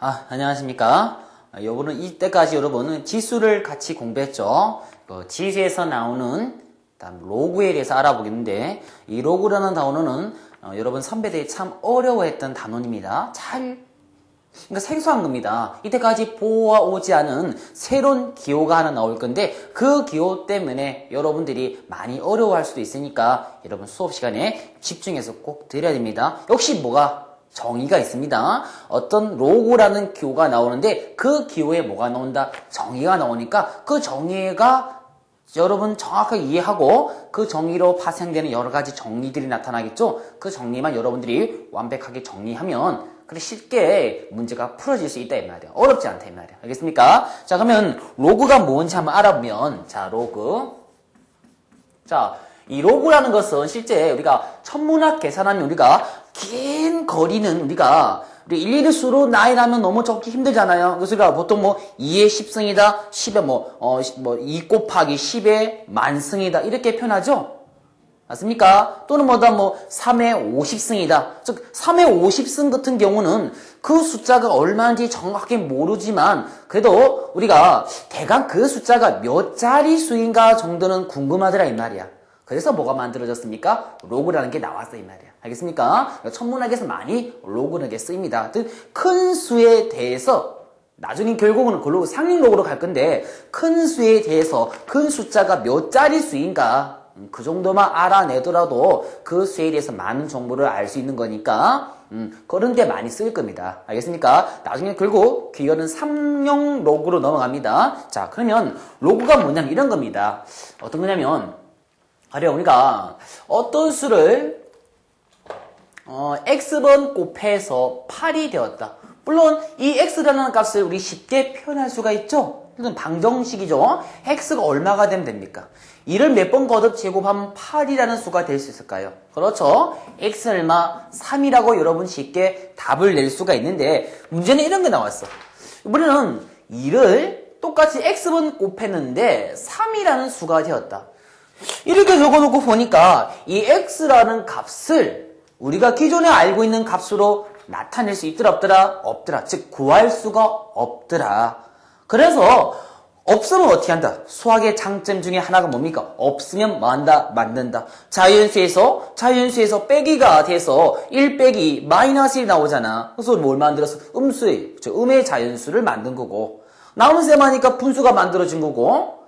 안녕하십니까. 여러분은 이때까지 여러분은 지수를 같이 공부했죠. 지수에서 나오는 로그에 대해서 알아보겠는데, 이 로그라는 단어는 여러분 선배들이 참 어려워했던 단어입니다. 그러니까 생소한 겁니다. 이때까지 보아오지 않은 새로운 기호가 하나 나올 건데, 그 기호 때문에 여러분들이 많이 어려워할 수도 있으니까 여러분 수업 시간에 집중해서 꼭 들어야 됩니다. 역시 뭐가 정의가 있습니다. 어떤 로고라는 기호가 나오는데 그 기호에 뭐가 나온다? 정의가 나오니까 그 정의가 여러분 정확하게 이해하고 그 정의로 파생되는 여러 가지 정리들이 나타나겠죠? 그 정리만 여러분들이 완벽하게 정리하면 그래 쉽게 문제가 풀어질 수 있다 이 말이야. 어렵지 않다 이 말이야. 알겠습니까? 자, 그러면 로그가 뭔지 한번 알아보면, 자, 로그. 자, 이 로그라는 것은 실제 우리가 천문학 계산하면 우리가 긴 거리는 우리 일일이 수로 나열하면 너무 적기 힘들잖아요. 그래서 우리가 보통 2의 10승이다, 10의 2 곱하기 10의 만승이다 이렇게 표현하죠. 맞습니까? 또는 3의 50승이다. 즉 3의 50승 같은 경우는 그 숫자가 얼마인지 정확하게 모르지만 그래도 우리가 대강 그 숫자가 몇 자리 수인가 정도는 궁금하더라 이 말이야. 그래서 뭐가 만들어졌습니까? 로그라는 게 나왔어 이 말이야. 알겠습니까? 천문학에서 많이 로그라는 게 쓰입니다. 큰 수에 대해서 나중에 결국은 그걸로 상위 로그로 갈 건데, 큰 수에 대해서 큰 숫자가 몇 자리 수인가 그 정도만 알아내더라도 그 수에 대해서 많은 정보를 알 수 있는 거니까 그런 데 많이 쓸 겁니다. 알겠습니까? 나중에 결국 기호는 3형 로그로 넘어갑니다. 자, 그러면 로그가 뭐냐면 이런 겁니다. 어떤 거냐면 가령 우리가 어떤 수를 x번 곱해서 8이 되었다. 물론 이 x라는 값을 우리 쉽게 표현할 수가 있죠. 이건 방정식이죠. x가 얼마가 되면 됩니까? 이를 몇 번 거듭 제곱하면 8이라는 수가 될 수 있을까요? 그렇죠. x는 얼마? 3이라고 여러분 쉽게 답을 낼 수가 있는데, 문제는 이런 게 나왔어. 이번에는 2를 똑같이 x번 곱했는데 3이라는 수가 되었다. 이렇게 적어놓고 보니까 이 x라는 값을 우리가 기존에 알고 있는 값으로 나타낼 수 있더라 없더라? 없더라. 즉 구할 수가 없더라. 그래서 없으면 어떻게 한다? 수학의 장점 중에 하나가 뭡니까? 없으면 뭐한다? 만든다. 자연수에서 빼기가 돼서 1 빼기 마이너스 1 나오잖아. 그래서 뭘 만들었어? 음의 자연수를 만든 거고, 나오는 셈 하니까 분수가 만들어진 거고,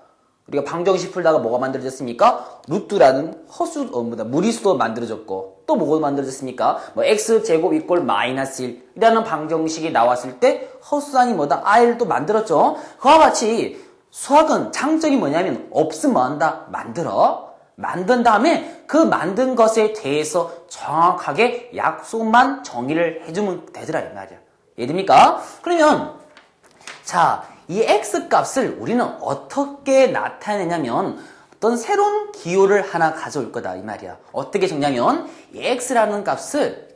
우리가 방정식 풀다가 뭐가 만들어졌습니까? 루트라는 무리수도 만들어졌고, 또 뭐가 만들어졌습니까? x제곱 이꼴 마이너스 1이라는 방정식이 나왔을 때 허수단이 r을 또 만들었죠. 그와 같이 수학은 장점이 뭐냐면 없으면 뭐한다? 만든 다음에 그 만든 것에 대해서 정확하게 약속만 정의를 해주면 되더라 이 말이야. 이해됩니까? 그러면 자, 이 x값을 우리는 어떻게 나타내냐면 어떤 새로운 기호를 하나 가져올 거다 이 말이야. 어떻게 적냐면 이 x라는 값을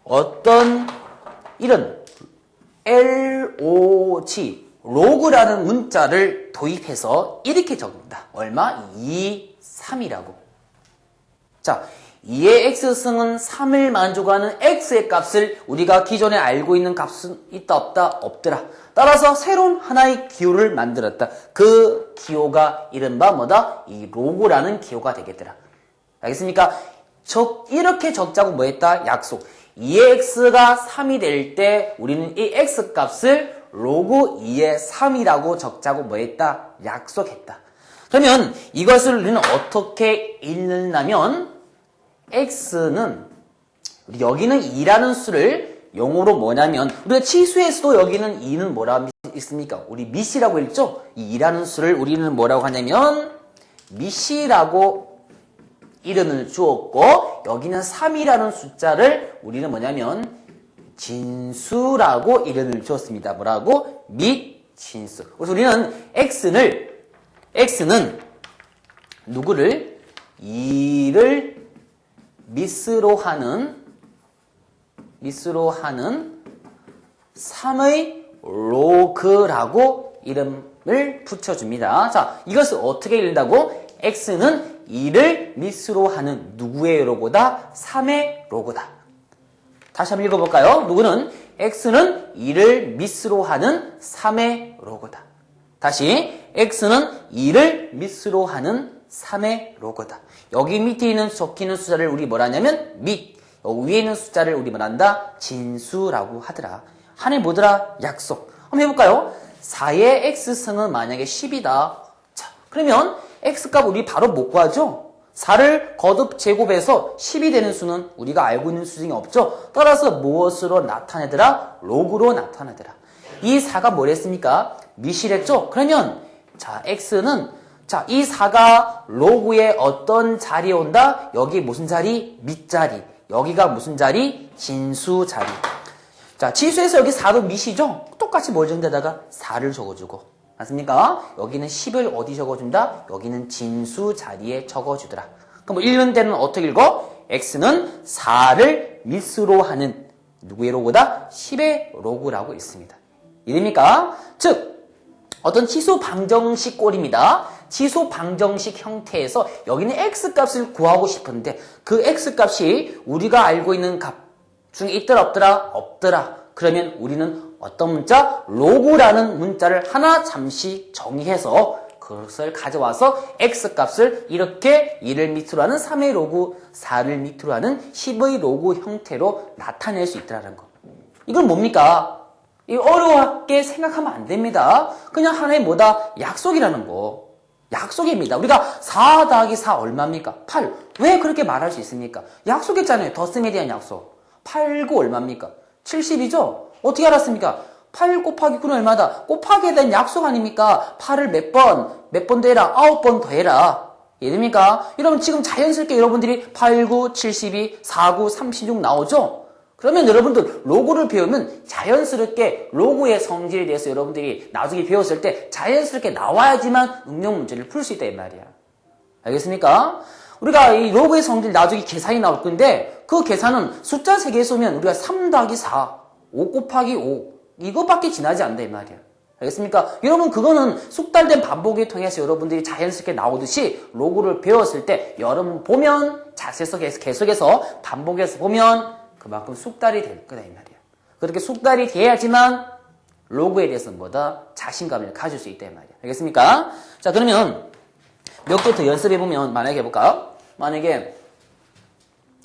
어떤 이런 log 로그라는 문자를 도입해서 이렇게 적는다. 얼마? 2, 3이라고. 자, 2의 x승은 3을 만족하는 x의 값을 우리가 기존에 알고 있는 값은 있다 없다? 없더라. 따라서 새로운 하나의 기호를 만들었다. 그 기호가 이른바 이 로그라는 기호가 되겠더라. 알겠습니까? 이렇게 적자고 뭐했다? 약속. 2의 x가 3이 될 때 우리는 이 x값을 로그 2의 3이라고 적자고 뭐했다? 약속했다. 그러면 이것을 우리는 어떻게 읽느냐면 x는 여기는 2라는 수를 영어로 뭐냐면 우리가 치수에서도 여기는 2는 뭐라고 있습니까? 우리 미시라고 읽죠? 이 2라는 수를 우리는 뭐라고 하냐면 미시라고 이름을 주었고, 여기는 3이라는 숫자를 우리는 뭐냐면 진수라고 이름을 주었습니다. 뭐라고? 밑진수. 그래서 우리는 x는 누구를? 2를 미스로 하는 3의 로그라고 이름을 붙여줍니다. 자, 이것을 어떻게 읽는다고? x는 2를 미스로 하는 누구의 로고다? 3의 로고다. 다시 한번 읽어볼까요? 누구는 x는 2를 미스로 하는 3의 로그다. 다시 x는 2를 미스로 하는 3의 로그다. 여기 밑에 있는 적히는 숫자를 우리 뭐라 하냐면 밑, 여기 위에 있는 숫자를 우리 뭐라 한다? 진수라고 하더라. 하늘 뭐더라? 약속. 한번 해볼까요? 4의 x승은 만약에 10이다. 자, 그러면 x값 우리 바로 못 구하죠? 4를 거듭 제곱해서 10이 되는 수는 우리가 알고 있는 수 중에 없죠? 따라서 무엇으로 나타내더라? 로그로 나타내더라. 이 4가 뭐랬습니까? 미실했죠? 그러면 자 x는 자 이 4가 로그의 어떤 자리에 온다? 여기 무슨 자리? 밑자리. 여기가 무슨 자리? 진수 자리. 자 지수에서 여기 4도 밑이죠? 똑같이 뭘 적는데다가 4를 적어주고 맞습니까? 여기는 10을 어디 적어준다? 여기는 진수 자리에 적어주더라. 그럼 뭐 읽는 데는 어떻게 읽어? x는 4를 밑으로 하는 누구의 로그다? 10의 로그라고 있습니다. 이해됩니까? 즉 어떤 치수 방정식 꼴입니다. 치수 방정식 형태에서 여기는 x값을 구하고 싶은데 그 x값이 우리가 알고 있는 값 중에 있더라 없더라? 없더라. 그러면 우리는 어떤 문자? 로그라는 문자를 하나 잠시 정의해서 그것을 가져와서 x값을 이렇게 2를 밑으로 하는 3의 로그, 4를 밑으로 하는 10의 로그 형태로 나타낼 수 있다는 거. 이건 뭡니까? 이 어려웠게 생각하면 안 됩니다. 그냥 하나의 뭐다? 약속이라는 거. 약속입니다. 우리가 4 더하기 4 얼마입니까? 8. 왜 그렇게 말할 수 있습니까? 약속했잖아요. 덧셈에 대한 약속. 8, 9 얼마입니까? 70이죠? 어떻게 알았습니까? 8 곱하기 9는 얼마다? 곱하기에 대한 약속 아닙니까? 8을 몇 번 더해라? 9번 더해라. 이해됩니까? 여러분 지금 자연스럽게 여러분들이 8, 9, 72, 4, 9, 36 나오죠? 그러면 여러분들 로그를 배우면 자연스럽게 로그의 성질에 대해서 여러분들이 나중에 배웠을 때 자연스럽게 나와야지만 응용 문제를 풀 수 있다 이 말이야. 알겠습니까? 우리가 이 로그의 성질 나중에 계산이 나올 건데 그 계산은 숫자 3개 쏘면 우리가 3 더하기 4, 5 곱하기 5 이것밖에 지나지 않는다 이 말이야. 알겠습니까? 여러분 그거는 숙달된 반복을 통해서 여러분들이 자연스럽게 나오듯이 로그를 배웠을 때 여러분 보면 자세서 계속해서 반복해서 보면 그만큼 숙달이 될 거다 이 말이야. 그렇게 숙달이 돼야지만 로그에 대해서 뭐다? 자신감을 가질 수 있다 이 말이야. 알겠습니까? 자 그러면 몇 개 더 연습해보면 만약에 해볼까? 만약에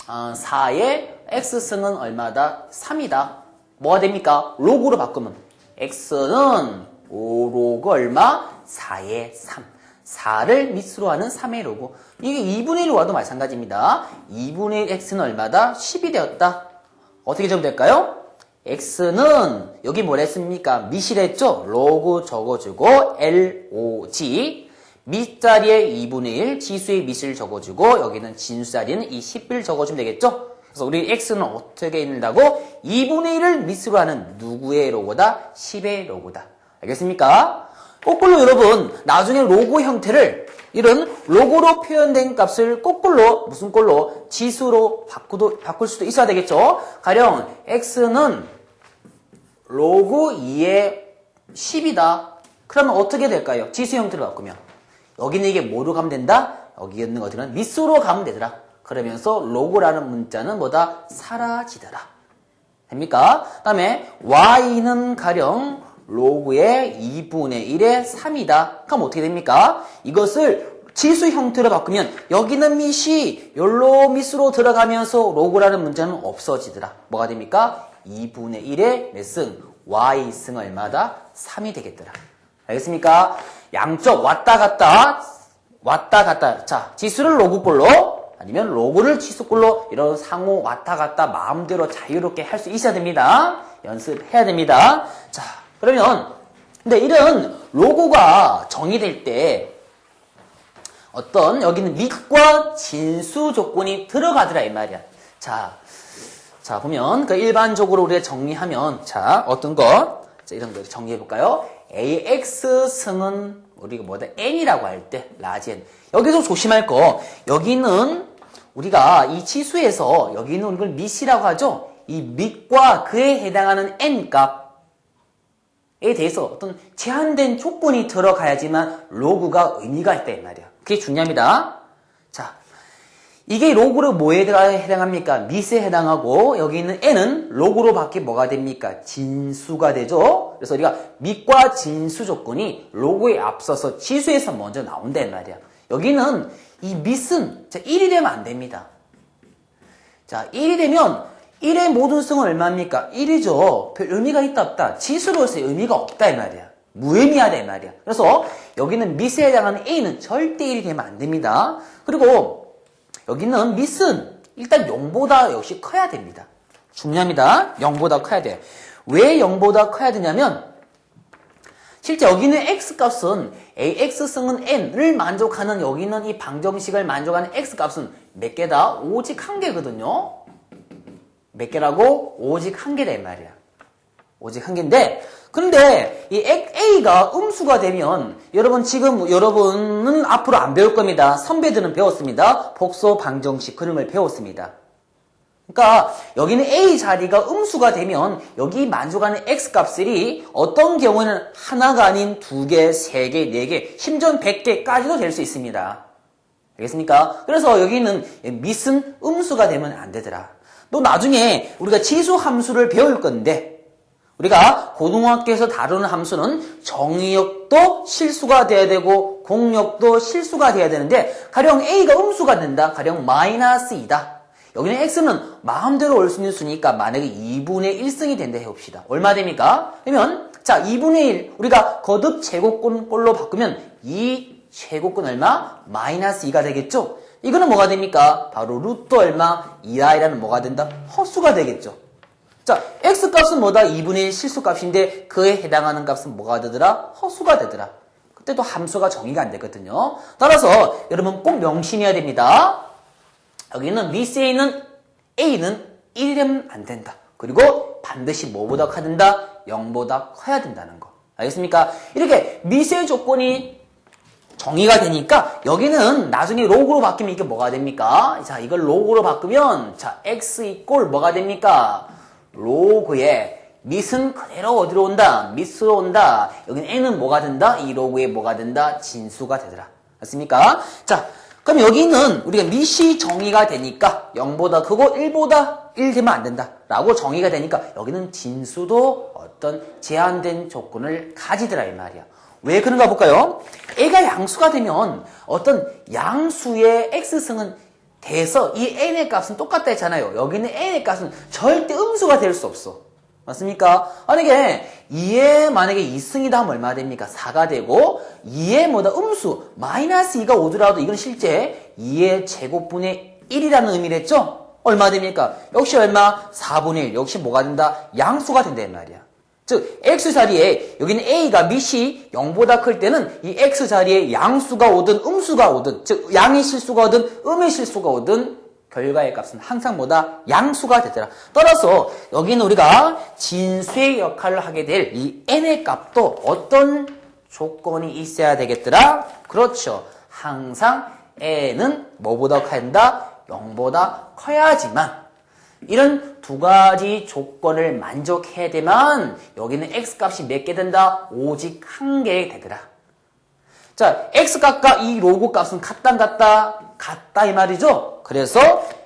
4의 x승은 얼마다? 3이다. 뭐가 됩니까? 로그로 바꾸면 x는 5로그 얼마? 4의 3. 4를 밑으로 하는 3의 로그. 이게 2분의 1로 와도 마찬가지입니다. 2분의 1 x는 얼마다? 10이 되었다. 어떻게 적으면 될까요? x는 여기 뭐라 했습니까? 밑이랬죠? 로그 적어주고 log 밑자리에 2분의 1 지수의 밑을 적어주고 여기는 진수 자리는 이 10을 적어주면 되겠죠? 그래서 우리 x는 어떻게 읽는다고? 2분의 1을 밑으로 하는 누구의 로그다? 10의 로그다. 알겠습니까? 거꾸로 여러분 나중에 로그 형태를 이런 로그로 표현된 값을 거꾸로 무슨 꼴로? 지수로 바꿀 수도 있어야 되겠죠? 가령 x는 로그 2의 10이다. 그러면 어떻게 될까요? 지수 형태로 바꾸면 여기는 이게 뭐로 가면 된다? 여기 있는 것들은 밑으로 가면 되더라. 그러면서 로그라는 문자는 뭐다? 사라지더라. 됩니까? 그 다음에 y는 가령 로그의 2분의 1의 3이다. 그럼 어떻게 됩니까? 이것을 지수 형태로 바꾸면 여기는 밑이 열로 밑으로 들어가면서 로그라는 문자는 없어지더라. 뭐가 됩니까? 2분의 1의 몇 승? y승 얼마다? 3이 되겠더라. 알겠습니까? 양쪽 왔다 갔다. 자, 지수를 로그꼴로 아니면 로그를 지수꼴로 이런 상호 왔다 갔다 마음대로 자유롭게 할 수 있어야 됩니다. 연습해야 됩니다. 자, 그러면 근데 이런 로그가 정의될 때 어떤 여기는 밑과 진수 조건이 들어가더라 이 말이야. 자 보면 그 일반적으로 우리가 정리하면 자 어떤 거 자, 이런 거 정리해 볼까요? AX승은 우리가 뭐다? N이라고 할 때 라지 N. 여기서 조심할 거 여기는 우리가 이 치수에서 여기는 이걸 밑이라고 하죠. 이 밑과 그에 해당하는 N 값에 대해서 어떤 제한된 조건이 들어가야지만 로그가 의미가 있다 이 말이야. 그게 중요합니다. 자, 이게 로그로 뭐에 해당합니까? 미스에 해당하고 여기 있는 n은 로그로 밖에 뭐가 됩니까? 진수가 되죠. 그래서 우리가 밑과 진수 조건이 로그에 앞서서 지수에서 먼저 나온단 말이야. 여기는 이 밑은 1이 되면 안 됩니다. 자, 1이 되면 1의 모든 수는 얼마입니까? 1이죠. 별 의미가 있다 없다. 지수로서의 의미가 없다 이 말이야. 무의미하다 이 말이야. 그래서 여기는 밑에 해당하는 a는 절대 1이 되면 안 됩니다. 그리고 여기는 밑은 일단 0보다 역시 커야 됩니다. 중요합니다. 0보다 커야 돼. 왜 0보다 커야 되냐면 실제 여기는 x값은 ax승은 n을 만족하는 여기는 이 방정식을 만족하는 x값은 몇 개다? 오직 한 개거든요. 몇 개라고? 오직 한 개다 이 말이야. 오직 한 개인데 그런데 이 a가 음수가 되면 여러분은 앞으로 안 배울 겁니다. 선배들은 배웠습니다. 복소 방정식 그림을 배웠습니다. 그러니까 여기는 a 자리가 음수가 되면 여기 만족하는 x값들이 어떤 경우에는 하나가 아닌 2개, 3개, 4개, 심지어 100개까지도 될 수 있습니다. 알겠습니까? 그래서 여기는 밑은 음수가 되면 안 되더라. 또 나중에 우리가 지수 함수를 배울 건데 우리가 고등학교에서 다루는 함수는 정의역도 실수가 돼야 되고 공역도 실수가 돼야 되는데 가령 a가 음수가 된다. 가령 -2다. 여기는 x는 마음대로 올 수 있는 수니까 만약에 2분의 1승이 된다 해봅시다. 얼마 됩니까? 그러면 자 2분의 1 우리가 거듭 제곱꼴로 바꾸면 2 제곱권 얼마? -2가 되겠죠? 이거는 뭐가 됩니까? 바로 루트 얼마? 2i라는 뭐가 된다? 허수가 되겠죠. 자, x값은 뭐다? 2분의 1 실수값인데 그에 해당하는 값은 뭐가 되더라? 허수가 되더라. 그때도 함수가 정의가 안 되거든요. 따라서 여러분 꼭 명심해야 됩니다. 여기는 밑에 있는 a는 1이 되면 안 된다. 그리고 반드시 뭐보다 커야 된다? 0보다 커야 된다는 거. 알겠습니까? 이렇게 밑의 조건이 정의가 되니까 여기는 나중에 로그로 바뀌면 이게 뭐가 됩니까? 자, 이걸 로그로 바꾸면 자, x 이꼴 뭐가 됩니까? 로그에 밑은 그대로 어디로 온다? 밑으로 온다. 여기는 n은 뭐가 된다? 이 로그에 뭐가 된다? 진수가 되더라. 맞습니까? 자, 그럼 여기는 우리가 밑이 정의가 되니까 0보다 크고 1보다 1 되면 안 된다. 라고 정의가 되니까 여기는 진수도 어떤 제한된 조건을 가지더라 이 말이야. 왜 그런가 볼까요? a가 양수가 되면 어떤 양수의 x승은 돼서 이 n의 값은 똑같다 했잖아요. 여기는 n의 값은 절대 음수가 될 수 없어. 맞습니까? 만약에 2에 만약에 2승이다 하면 얼마 됩니까? 4가 되고 2에 뭐다? 음수 -2가 오더라도 이건 실제 2의 제곱분의 1이라는 의미랬죠? 얼마 됩니까? 역시 얼마? 4분의 1. 역시 뭐가 된다? 양수가 된다 이 말이야. 즉 x 자리에 여기는 a가 밑이 0보다 클 때는 이 x 자리에 양수가 오든 음수가 오든 즉 양의 실수가 오든 음의 실수가 오든 결과의 값은 항상 뭐다? 양수가 되더라. 따라서 여기는 우리가 진수의 역할을 하게 될 이 n의 값도 어떤 조건이 있어야 되겠더라? 그렇죠. 항상 n은 뭐보다 커야 한다? 0보다 커야지만 이런 두 가지 조건을 만족해야 되면 여기는 x값이 몇 개 된다? 오직 한 개 되더라. 자, x값과 이 로그 값은 같다 안 같다? 같다 이 말이죠. 그래서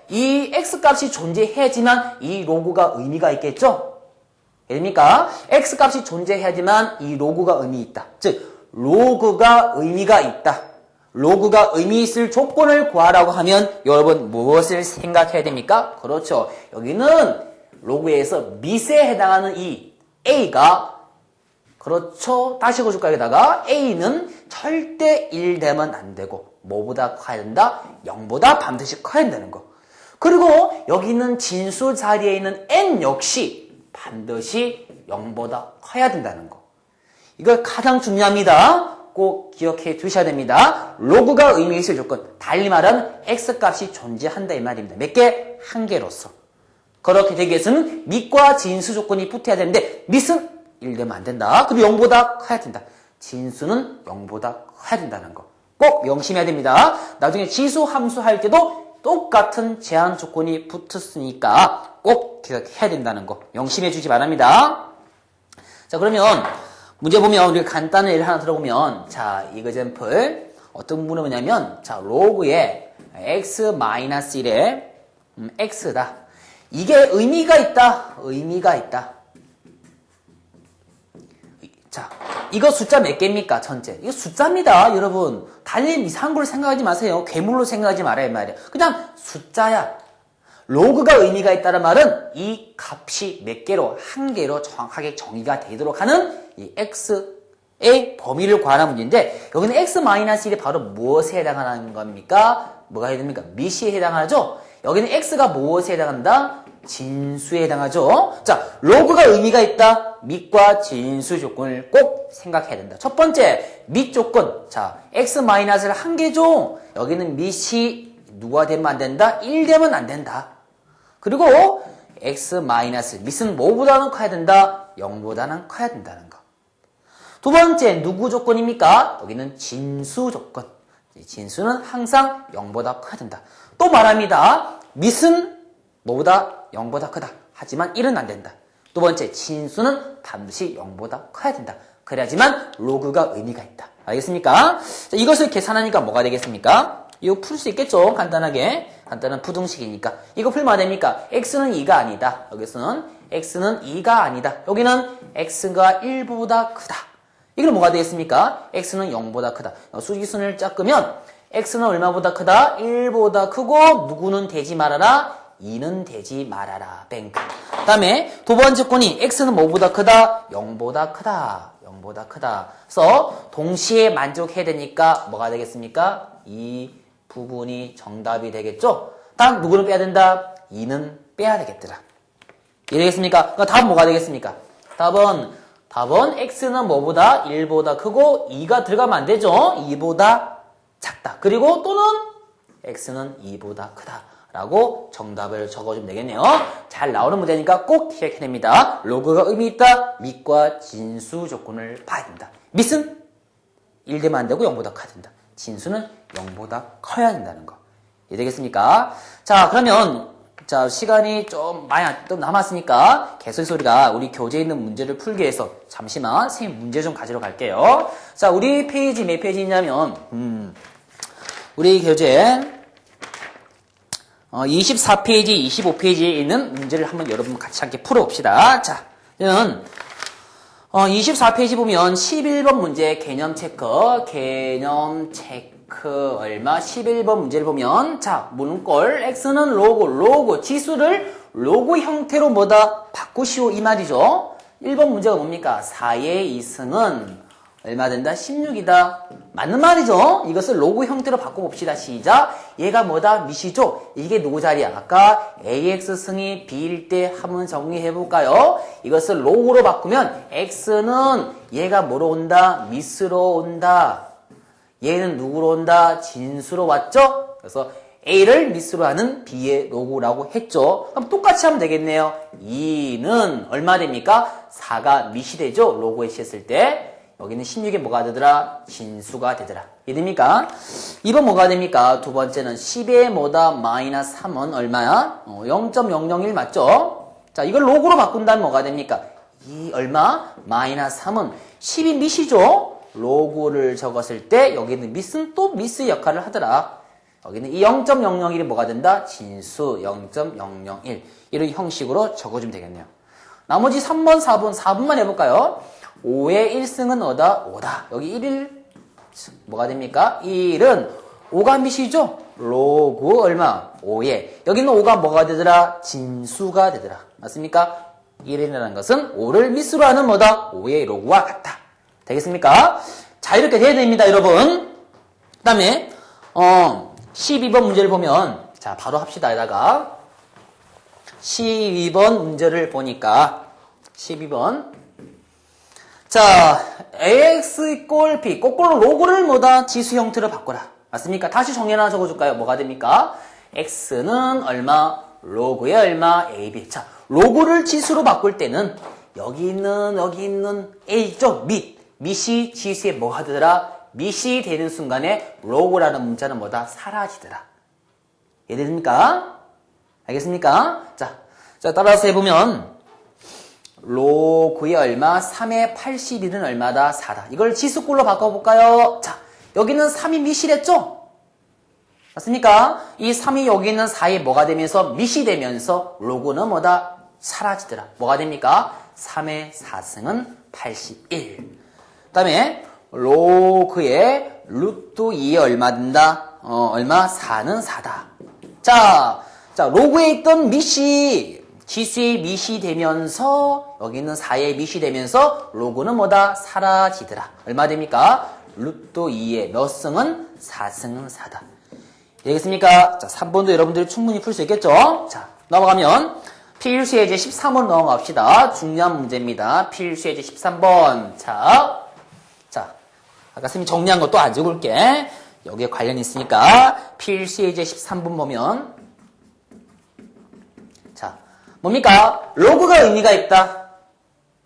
이 x값이 존재해야지만 이 로그가 의미가 있겠죠. 됩니까? x값이 존재해야지만 이 로그가 의미 있다. 즉 로그가 의미가 있다. 로그가 의미 있을 조건을 구하라고 하면 여러분 무엇을 생각해야 됩니까? 그렇죠. 여기는 로그에서 밑에 해당하는 이 a가 그렇죠. 다시 읽어줄까요? 여기다가 a는 절대 1 되면 안 되고 뭐보다 커야 된다? 0보다 반드시 커야 된다는 거. 그리고 여기 있는 진수 자리에 있는 n 역시 반드시 0보다 커야 된다는 거. 이걸 가장 중요합니다. 꼭 기억해 두셔야 됩니다. 로그가 의미 있을 조건, 달리 말하면 x값이 존재한다 이 말입니다. 몇 개? 한 개로서. 그렇게 되기 위해서는 밑과 진수 조건이 붙어야 되는데 밑은 1 되면 안 된다. 그리고 0보다 커야 된다. 진수는 0보다 커야 된다는 거. 꼭 명심해야 됩니다. 나중에 지수 함수 할 때도 똑같은 제한 조건이 붙었으니까 꼭 기억해야 된다는 거. 명심해 주시 바랍니다. 자, 그러면 문제 보면 우리가 간단한 예를 하나 들어보면 자, 이거잼플 어떤 문제냐면 자, 로그에 x-1에 x다. 이게 의미가 있다. 의미가 있다. 자, 이거 숫자 몇 개입니까? 전체. 이거 숫자입니다, 여러분. 달리 이상한 걸 생각하지 마세요. 괴물로 생각하지 말아야 말이에요. 그냥 숫자야. 로그가 의미가 있다는 말은 이 값이 몇 개로, 한 개로 정확하게 정의가 되도록 하는 이 x의 범위를 구하는 문제인데, 여기는 x-1이 바로 무엇에 해당하는 겁니까? 뭐가 해당합니까? 미시에 해당하죠? 여기는 x가 무엇에 해당한다? 진수에 해당하죠. 자, 로그가 의미가 있다. 밑과 진수 조건을 꼭 생각해야 된다. 첫 번째, 밑 조건. 자, x-를 한 개죠. 여기는 밑이 누가 되면 안 된다? 1 되면 안 된다. 그리고 x-밑은 뭐보다는 커야 된다? 0보다는 커야 된다는 거. 두 번째, 누구 조건입니까? 여기는 진수 조건. 진수는 항상 0보다 커야 된다. 또 말합니다. 밑은 뭐보다 0보다 크다. 하지만 1은 안 된다. 두 번째, 진수는 반드시 0보다 커야 된다. 그래야지만 로그가 의미가 있다. 알겠습니까? 자, 이것을 계산하니까 뭐가 되겠습니까? 이거 풀 수 있겠죠? 간단하게. 간단한 부등식이니까. 이거 풀면 됩니까? x는 2가 아니다. 여기서는 x는 2가 아니다. 여기는 x가 1보다 크다. 이건 뭐가 되겠습니까? x는 0보다 크다. 수직순을 짝으면 x는 얼마보다 크다? 1보다 크고 누구는 되지 말아라? 2는 되지 말아라. 뱅크. 그 다음에 두 번째 조건이 x는 뭐보다 크다? 0보다 크다. 0보다 크다. 그래서 동시에 만족해야 되니까 뭐가 되겠습니까? 이 부분이 정답이 되겠죠? 다음 누구를 빼야 된다? 2는 빼야 되겠더라. 이해되겠습니까? 그러니까 답은 뭐가 되겠습니까? 답은 x는 뭐보다 1보다 크고 2가 들어가면 안 되죠? 2보다 작다. 그리고 또는 x는 2보다 크다. 라고 정답을 적어주면 되겠네요. 잘 나오는 문제니까 꼭 기억해야 됩니다. 로그가 의미 있다. 밑과 진수 조건을 봐야 된다. 밑은 1 되면 안 되고 0보다 커야 된다. 진수는 0보다 커야 된다는 거. 이해되겠습니까? 자, 그러면 자, 시간이 좀 많이 또 남았으니까 개소리 소리가 우리 교재에 있는 문제를 풀기 위해서 잠시만 선생님 문제 좀 가지러 갈게요. 자, 우리 페이지 몇 페이지냐면 우리 교재 24페이지, 25페이지에 있는 문제를 한번 여러분 같이 함께 풀어봅시다. 자, 저는 24페이지 보면 11번 문제 개념 체크 얼마? 11번 문제를 보면 자, 문꼴 x는 로그 지수를 로그 형태로 뭐다? 바꾸시오 이 말이죠. 1번 문제가 뭡니까? 4의 2승은 얼마 된다? 16이다. 맞는 말이죠? 이것을 로그 형태로 바꿔봅시다. 시작. 얘가 뭐다? 밑이죠? 이게 누구 자리야? 아까 AX승이 B일 때 한번 정리해볼까요? 이것을 로그로 바꾸면 X는 얘가 뭐로 온다? 밑으로 온다. 얘는 누구로 온다? 진수로 왔죠? 그래서 A를 밑으로 하는 B의 로그라고 했죠. 그럼 똑같이 하면 되겠네요. 2는 얼마 됩니까? 4가 밑이 되죠? 로그에 씌었을 때. 여기는 16에 뭐가 되더라? 진수가 되더라. 이해됩니까? 2번 뭐가 됩니까? 두 번째는 10에 뭐다? 마이너스 3은 얼마야? 0.001 맞죠? 자, 이걸 로그로 바꾼다면 뭐가 됩니까? 이 얼마? 마이너스 3은 10이 밑이죠? 로그를 적었을 때 여기는 밑은 또 밑의 역할을 하더라. 여기는 이 0.001이 뭐가 된다? 진수 0.001. 이런 형식으로 적어주면 되겠네요. 나머지 3번, 4번만 해볼까요? 5의 1승은 어다? 5다. 여기 1일 뭐가 됩니까? 1은 5가 밑이죠? 로그 얼마? 5에. 여기는 5가 뭐가 되더라? 진수가 되더라. 맞습니까? 1이라는 것은 5를 밑으로 하는 뭐다? 5의 로그와 같다. 되겠습니까? 자, 이렇게 돼야 됩니다, 여러분. 그 다음에 12번 문제를 보면 자, 바로 합시다. 에다가 12번 문제를 보니까 12번 자, AX 꼴 B, 거꾸로 로그를 뭐다? 지수 형태로 바꿔라. 맞습니까? 다시 정리 하나 적어줄까요? 뭐가 됩니까? X는 얼마? 로그의 얼마? AB. 자, 로그를 지수로 바꿀 때는 여기 있는 A죠? 밑이 지수에 뭐가 되더라? 밑이 되는 순간에 로그라는 문자는 뭐다? 사라지더라. 이해됩니까? 알겠습니까? 자, 따라서 해보면 로그의 얼마? 3의 81은 얼마다? 4다. 이걸 지수꼴로 바꿔볼까요? 자, 여기는 3이 밑이랬죠? 맞습니까? 이 3이 여기 있는 4에 뭐가 되면서 밑이 되면서 로그는 뭐다? 사라지더라. 뭐가 됩니까? 3의 4승은 81. 그 다음에 로그의 루트 2에 얼마 된다? 얼마? 4는 4다. 자, 로그에 있던 밑이 지수의 밑이 되면서 여기 있는 4의 밑이 되면서 로그는 뭐다? 사라지더라. 얼마 됩니까? 루트 2의 몇 승은? 4승은 4다. 되겠습니까? 자, 3번도 여러분들이 충분히 풀 수 있겠죠? 자, 넘어가면 필수예제 13번 넘어갑시다. 중요한 문제입니다. 필수예제 13번. 자, 아까 선생님이 정리한 거 또 안 적을게. 여기에 관련이 있으니까 필수예제 13번 보면 자, 뭡니까? 로그가 의미가 있다.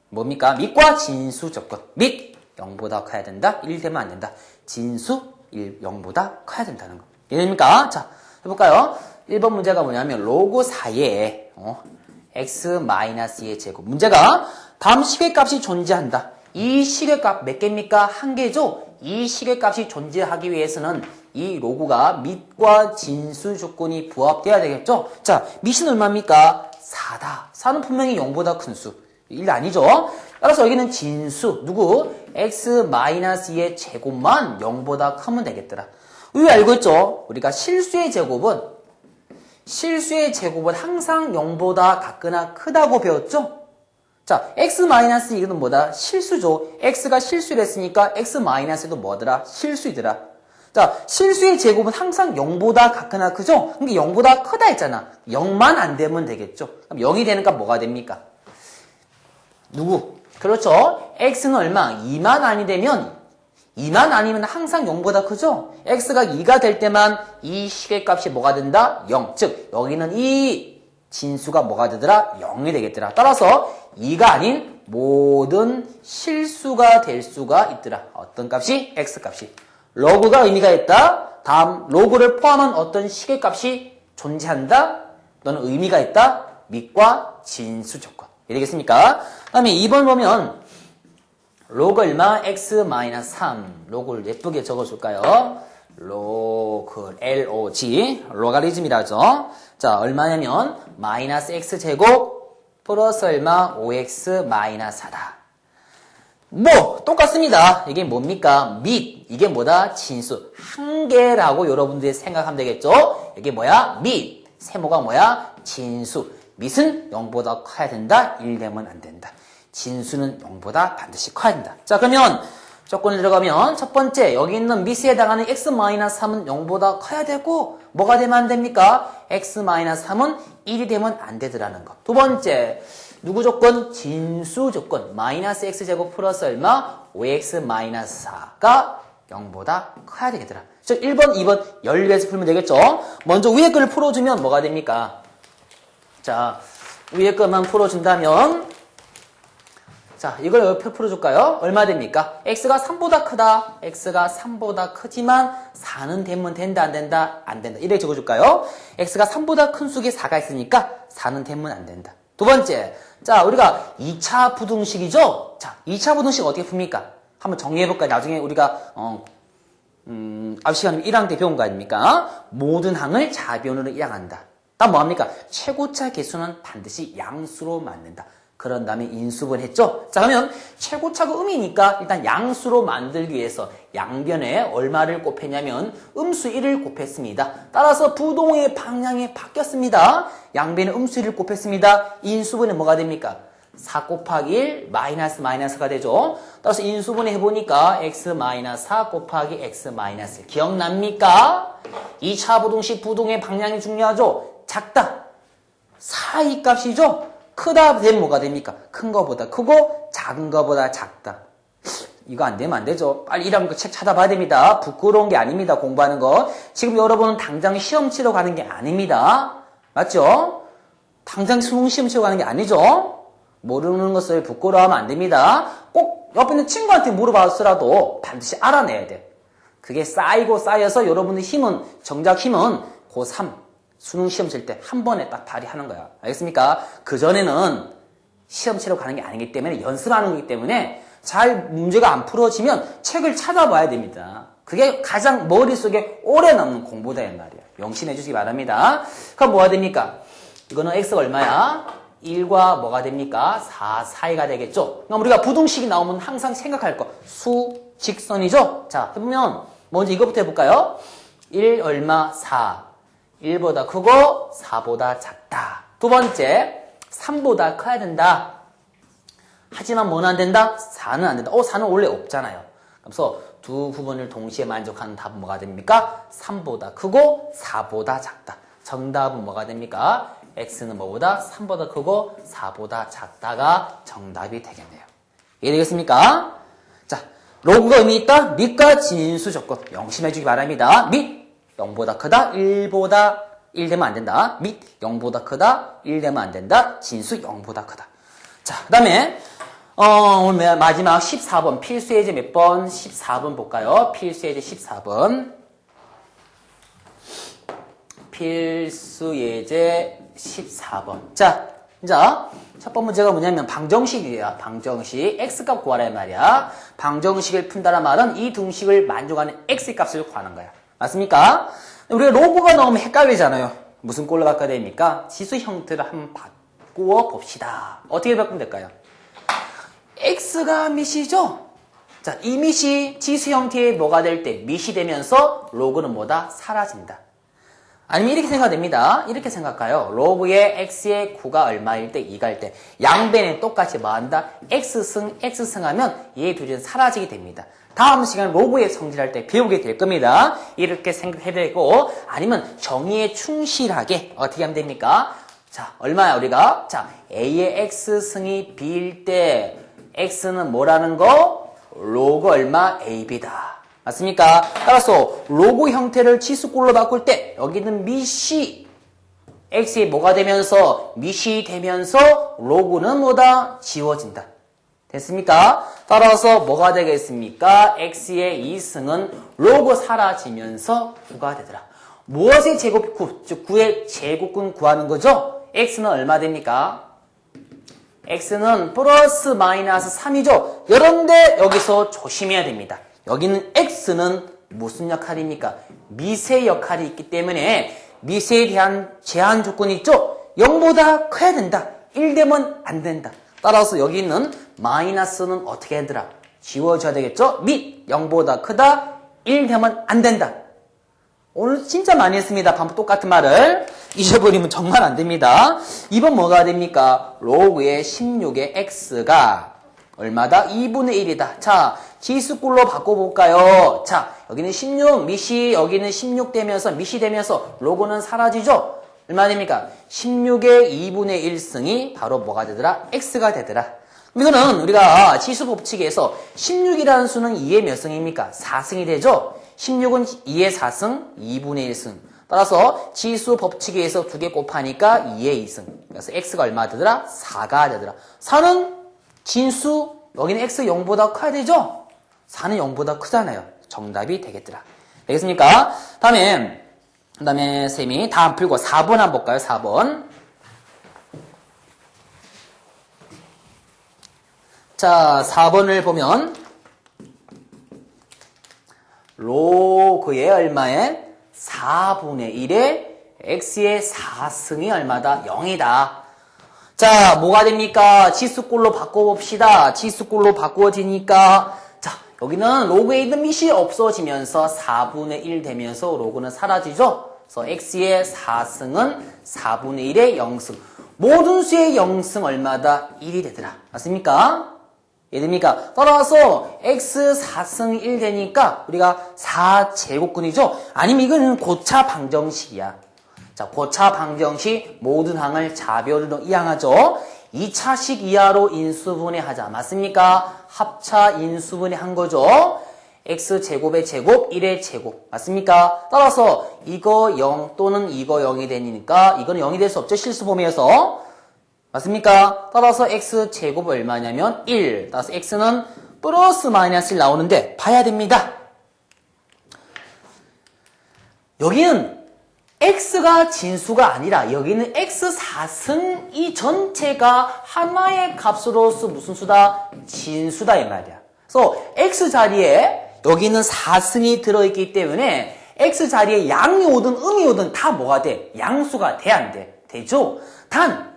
뭡니까? 밑과 진수 조건. 밑 0보다 커야 된다. 1 되면 안 된다. 진수 0보다 커야 된다는 거. 이해됩니까? 자, 해볼까요? 1번 문제가 뭐냐면 로그 4에 x-2의 제곱. 문제가 다음 시계값이 존재한다. 이 시계값 몇 개입니까? 한 개죠? 이 시계값이 존재하기 위해서는 이 로그가 밑과 진수 조건이 부합돼야 되겠죠? 자, 밑은 얼마입니까? 4다. 4는 분명히 0보다 큰 수. 1 아니죠? 따라서 여기는 진수, 누구? x-2의 제곱만 0보다 크면 되겠더라. 왜 알고 있죠? 우리가 실수의 제곱은 항상 0보다 같거나 크다고 배웠죠? 자, x-이거는 뭐다? 실수죠. x가 실수를 했으니까 x-도 뭐더라? 실수이더라. 자, 실수의 제곱은 항상 0보다 같거나 크죠? 그러니까 0보다 크다 했잖아. 0만 안 되면 되겠죠? 그럼 0이 되니까 뭐가 됩니까? 누구? 그렇죠? x는 얼마? 2만 아니면 항상 0보다 크죠? x가 2가 될 때만 이 시계값이 뭐가 된다? 0. 즉, 여기는 이 진수가 뭐가 되더라? 0이 되겠더라. 따라서 2가 아닌 모든 실수가 될 수가 있더라. 어떤 값이? x값이. 로그가 의미가 있다. 다음, 로그를 포함한 어떤 시계값이 존재한다. 또는 의미가 있다. 밑과 진수 조건. 이해되겠습니까? 그 다음에 2번 보면 로그 얼마? x-3. 로그를 예쁘게 적어줄까요? 로그, log, 로가리즘이라죠. 자, 얼마냐면 마이너스 x제곱 플러스 얼마? 5x-4다. 뭐 똑같습니다. 이게 뭡니까? 밑. 이게 뭐다? 진수. 한 개라고 여러분들이 생각하면 되겠죠? 이게 뭐야? 밑. 세모가 뭐야? 진수. 밑은 0보다 커야 된다. 1 되면 안 된다. 진수는 0보다 반드시 커야 된다. 자, 그러면 조건을 들어가면 첫 번째, 여기 있는 밑에 해당하는 x-3은 0보다 커야 되고 뭐가 되면 안 됩니까? x-3은 1이 되면 안 되더라는 거. 두 번째, 누구 조건? 진수 조건. 마이너스 x제곱 플러스 얼마? 5x-4가 0보다 커야 되겠더라. 저 1번, 2번 연립해서 풀면 되겠죠? 먼저 위에 거를 풀어주면 뭐가 됩니까? 자, 위에 것만 풀어준다면 자, 이걸 옆에 풀어줄까요? 얼마 됩니까? x가 3보다 크다. x가 3보다 크지만 4는 되면 된다, 안 된다? 안 된다. 이렇게 적어줄까요? x가 3보다 큰 수에 4가 있으니까 4는 되면 안 된다. 두 번째, 자, 우리가 2차 부등식이죠? 자, 2차 부등식 어떻게 풉니까? 한번 정리해볼까요? 나중에 우리가 앞 시간에 1항 때 배운 거 아닙니까? 모든 항을 자변으로 이항한다. 다음 뭐합니까? 최고차 개수는 반드시 양수로 만든다. 그런 다음에 인수분 했죠? 자, 그러면 최고차가 음이니까 일단 양수로 만들기 위해서 양변에 얼마를 곱했냐면 음수 1을 곱했습니다. 따라서 부동의 방향이 바뀌었습니다. 양변에 음수 1을 곱했습니다. 인수분은 뭐가 됩니까? 4 곱하기 1 마이너스가 되죠. 따라서 인수분해 해보니까 x-4 곱하기 x-1 기억납니까? 2차 부동식 부동의 방향이 중요하죠. 작다. 사이 값이죠. 크다 되면 뭐가 됩니까? 큰 거보다 크고 작은 거보다 작다. 이거 안 되면 안 되죠. 빨리 이런 거 책 찾아봐야 됩니다. 부끄러운 게 아닙니다. 공부하는 거. 지금 여러분은 당장 시험 치러 가는 게 아닙니다. 맞죠? 당장 수능 시험 치러 가는 게 아니죠. 모르는 것을 부끄러워하면 안 됩니다. 꼭 옆에 있는 친구한테 물어봤더라도 반드시 알아내야 돼. 그게 쌓이고 쌓여서 여러분의 힘은, 정작 힘은 고3 수능 시험 칠 때 한 번에 딱 발휘하는 거야. 알겠습니까? 그전에는 시험 치러 가는 게 아니기 때문에 연습하는 거기 때문에 잘 문제가 안 풀어지면 책을 찾아봐야 됩니다. 그게 가장 머릿속에 오래 남는 공부다 이 말이에요. 명심해 주시기 바랍니다. 그럼 뭐가 됩니까? 이거는 x가 얼마야? 1과 뭐가 됩니까? 4 사이가 되겠죠? 그럼 우리가 부등식이 나오면 항상 생각할 거 수, 직선이죠? 자, 해보면 먼저 이거부터 해볼까요? 1 얼마? 4. 1보다 크고 4보다 작다. 두 번째, 3보다 커야 된다. 하지만 뭐는 안 된다? 4는 안 된다. 4는 원래 없잖아요. 그래서 두 부분을 동시에 만족하는 답은 뭐가 됩니까? 3보다 크고 4보다 작다. 정답은 뭐가 됩니까? x는 뭐보다? 3보다 크고 4보다 작다가 정답이 되겠네요. 이해되겠습니까? 자, 로그가 의미 있다? 밑과 진수 조건 명심해 주기 바랍니다. 밑 0보다 크다, 1보다 1 되면 안 된다. 밑 0보다 크다, 1 되면 안 된다. 진수 0보다 크다. 자, 그 다음에 오늘 마지막 14번 필수예제 몇 번? 14번 볼까요? 필수예제 14번 필수예제 14번 자, 첫 번 문제가 뭐냐면 방정식이에요. 방정식 x값 구하라 말이야. 방정식을 푼다는 말은 이 등식을 만족하는 x값을 구하는 거야. 맞습니까? 우리가 로그가 나오면 헷갈리잖아요. 무슨 꼴로 바꿔야 됩니까? 지수 형태를 한번 바꾸어 봅시다. 어떻게 바꾸면 될까요? x가 밑이죠? 자, 이 밑이 지수 형태의 뭐가 될 때? 밑이 되면서 로그는 뭐다? 사라진다. 아니면 이렇게 생각됩니다. 이렇게 생각해요. 로그의 x의 9가 얼마일 때? 2가 일 때. 양변에 똑같이 뭐 한다? x승 하면 얘 둘이 사라지게 됩니다. 다음 시간 로그의 성질할 때 배우게 될 겁니다. 이렇게 생각해야 되고, 아니면 정의에 충실하게 어떻게 하면 됩니까? 자, 얼마야 우리가? 자, a의 x승이 b일 때 x는 뭐라는 거? 로그 얼마? ab다. 맞습니까? 따라서 로그 형태를 치수꼴로 바꿀 때 여기는 밑이 x에 뭐가 되면서 밑이 되면서 로그는 뭐다? 지워진다. 됐습니까? 따라서 뭐가 되겠습니까? x의 2승은 로그 사라지면서 9가 되더라. 무엇의 제곱 9? 즉 9의 제곱근 구하는 거죠? x는 얼마 됩니까? x는 플러스 마이너스 3이죠. 이런데 여기서 조심해야 됩니다. 여기는 x는 무슨 역할입니까? 미세 역할이 있기 때문에 미세에 대한 제한 조건이 있죠? 0보다 커야 된다. 1 되면 안 된다. 따라서 여기 있는 마이너스는 어떻게 하더라? 지워져야 되겠죠? 밑 0보다 크다. 1 되면 안 된다. 오늘 진짜 많이 했습니다. 반복 똑같은 말을. 잊어버리면 정말 안 됩니다. 2번 뭐가 됩니까? 로그의 16의 x가 얼마다? 2분의 1이다. 자, 지수꼴로 바꿔볼까요? 자, 여기는 16, 밑이 여기는 16 되면서 밑이 되면서 로그는 사라지죠? 얼마 됩니까? 16의 2분의 1승이 바로 뭐가 되더라? x가 되더라. 이거는 우리가 지수 법칙에서 16이라는 수는 2의 몇 승입니까? 4승이 되죠? 16은 2의 4승, 2분의 1승. 따라서 지수 법칙에서 2개 곱하니까 2의 2승. 그래서 x가 얼마 되더라? 4가 되더라. 4는 진수, 여기는 x 0보다 커야 되죠? 4는 0보다 크잖아요. 정답이 되겠더라. 되겠습니까? 다음에 쌤이 다 안 풀고 4번 한번 볼까요? 4번. 자, 4번을 보면 로그의 얼마에? 4분의 1에 x의 4승이 얼마다? 0이다. 자, 뭐가 됩니까? 지수꼴로 바꿔봅시다. 지수꼴로 바꿔지니까 자, 여기는 로그에 있는 밑이 없어지면서 4분의 1 되면서 로그는 사라지죠? 그래서 x의 4승은 4분의 1의 0승. 모든 수의 0승 얼마다? 1이 되더라. 맞습니까? 이해됩니까? 따라서 x 4승 1 되니까 우리가 4제곱근이죠? 아니면 이거는 고차 방정식이야. 자, 고차 방정식 모든 항을 자별으로 이항하죠. 2차식 이하로 인수분해하자. 맞습니까? 합차 인수분해 한 거죠. x제곱의 제곱, 1의 제곱. 맞습니까? 따라서 이거 0 또는 이거 0이 되니까 이거는 0이 될 수 없죠. 실수범위에서. 맞습니까? 따라서 x제곱 얼마냐면 1. 따라서 x는 플러스 마이너스 1 나오는데 봐야 됩니다. 여기는 x가 진수가 아니라 여기는 x4승 이 전체가 하나의 값으로서 무슨 수다? 진수다 이 말이야. 그래서 x 자리에 여기는 4승이 들어있기 때문에 x 자리에 양이 오든 음이 오든 다 뭐가 돼? 양수가 돼, 안 돼? 되죠? 단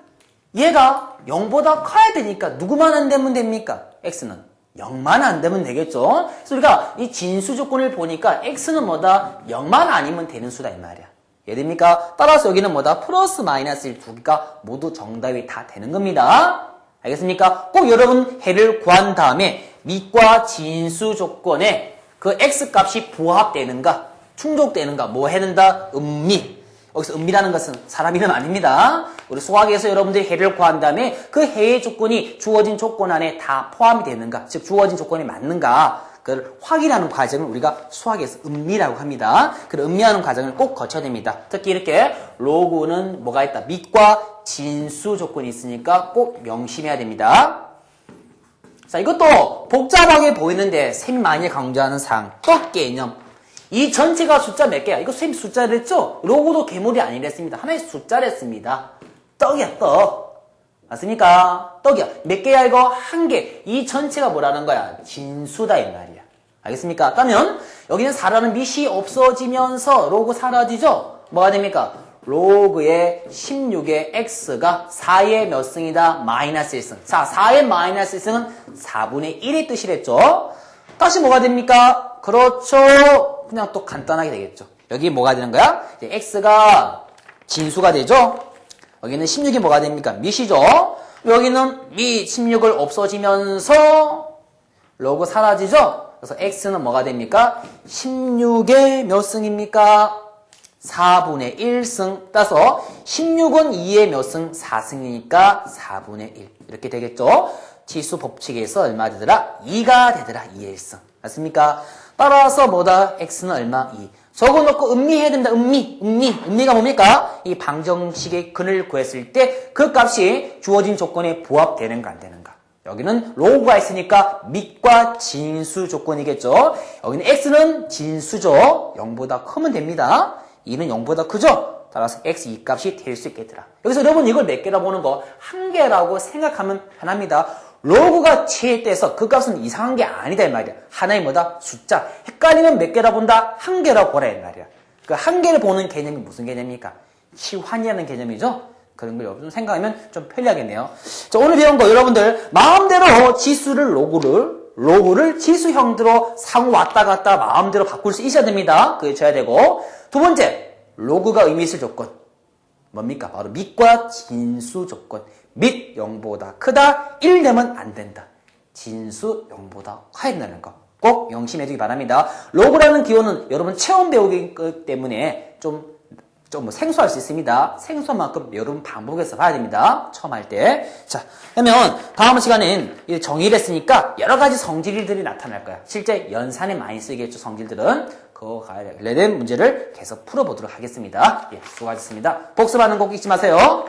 얘가 0보다 커야 되니까 누구만 안 되면 됩니까? x는 0만 안 되면 되겠죠? 그래서 우리가 이 진수 조건을 보니까 x는 뭐다? 0만 아니면 되는 수다 이 말이야. 이해됩니까? 따라서 여기는 뭐다? 플러스 마이너스 1 두 개가 모두 정답이 다 되는 겁니다. 알겠습니까? 꼭 여러분 해를 구한 다음에 밑과 진수 조건에 그 x 값이 부합되는가, 충족되는가, 뭐 해야 된다? 음미. 여기서 음미라는 것은 사람 이름 아닙니다. 우리 수학에서 여러분들이 해를 구한 다음에 그 해의 조건이 주어진 조건 안에 다 포함이 되는가, 즉 주어진 조건이 맞는가, 그걸 확인하는 과정을 우리가 수학에서 음미라고 합니다. 그 음미하는 과정을 꼭 거쳐야 됩니다. 특히 이렇게 로그는 뭐가 있다? 밑과 진수 조건이 있으니까 꼭 명심해야 됩니다. 자, 이것도 복잡하게 보이는데 쌤이 많이 강조하는 사항, 떡 개념. 이 전체가 숫자 몇 개야? 이거 쌤 숫자랬죠? 로고도 괴물이 아니랬습니다. 하나의 숫자랬습니다. 떡이야, 떡. 맞습니까? 떡이야. 몇 개야, 이거? 한 개. 이 전체가 뭐라는 거야? 진수다, 이 말이야. 알겠습니까? 그러면 여기는 4라는 밑이 없어지면서 로그 사라지죠? 뭐가 됩니까? 로그의 16의 x가 4의 몇 승이다? 마이너스 1승. 자, 4의 마이너스 1승은 4분의 1의 뜻이랬죠? 다시 뭐가 됩니까? 그렇죠. 그냥 또 간단하게 되겠죠. 여기 뭐가 되는 거야? 이제 x가 진수가 되죠? 여기는 16이 뭐가 됩니까? 밑이죠? 여기는 밑 16을 없어지면서 로그 사라지죠? 그래서 x는 뭐가 됩니까? 16의 몇 승입니까? 4분의 1승 따서 16은 2의 몇 승? 4승이니까 4분의 1 이렇게 되겠죠? 치수 법칙에서 얼마 되더라? 2가 되더라. 2의 1승 맞습니까? 따라서 뭐다? x는 얼마? 2 적어놓고 음미해야 된다. 음미가 뭡니까? 이 방정식의 근을 구했을 때 그 값이 주어진 조건에 부합되는가 안 되는가. 여기는 로그가 있으니까 밑과 진수 조건이겠죠. 여기는 x는 진수죠. 0보다 크면 됩니다. 2는 0보다 크죠? 따라서 x 2값이 될 수 있겠더라. 여기서 여러분 이걸 몇 개라 보는 거 한 개라고 생각하면 편합니다. 로그가 체대해서 그 값은 이상한 게 아니다 이 말이야. 하나의 뭐다? 숫자. 헷갈리면 몇 개라 본다? 한 개라고 보라 이 말이야. 그 한 개를 보는 개념이 무슨 개념입니까? 치환이라는 개념이죠. 그런 걸 여러분 생각하면 좀 편리하겠네요. 자, 오늘 배운 거 여러분들 마음대로 지수를 로그를 지수형대로 상호 왔다 갔다 마음대로 바꿀 수 있어야 됩니다. 그게 줘야 되고 두 번째 로그가 의미 있을 조건 뭡니까? 바로 밑과 진수 조건. 밑 0보다 크다 1 되면 안 된다. 진수 0보다 커야 된다는 거 꼭 명심해 주기 바랍니다. 로그라는 기호는 여러분 처음 배우기 때문에 좀 생소할 수 있습니다. 생소한 만큼 여러분 반복해서 봐야 됩니다. 처음 할 때. 자, 그러면 다음 시간엔 정의를 했으니까 여러 가지 성질들이 나타날 거야. 실제 연산에 많이 쓰이겠죠, 성질들은. 그거 관련된 문제를 계속 풀어보도록 하겠습니다. 예, 수고하셨습니다. 복습하는 거 잊지 마세요.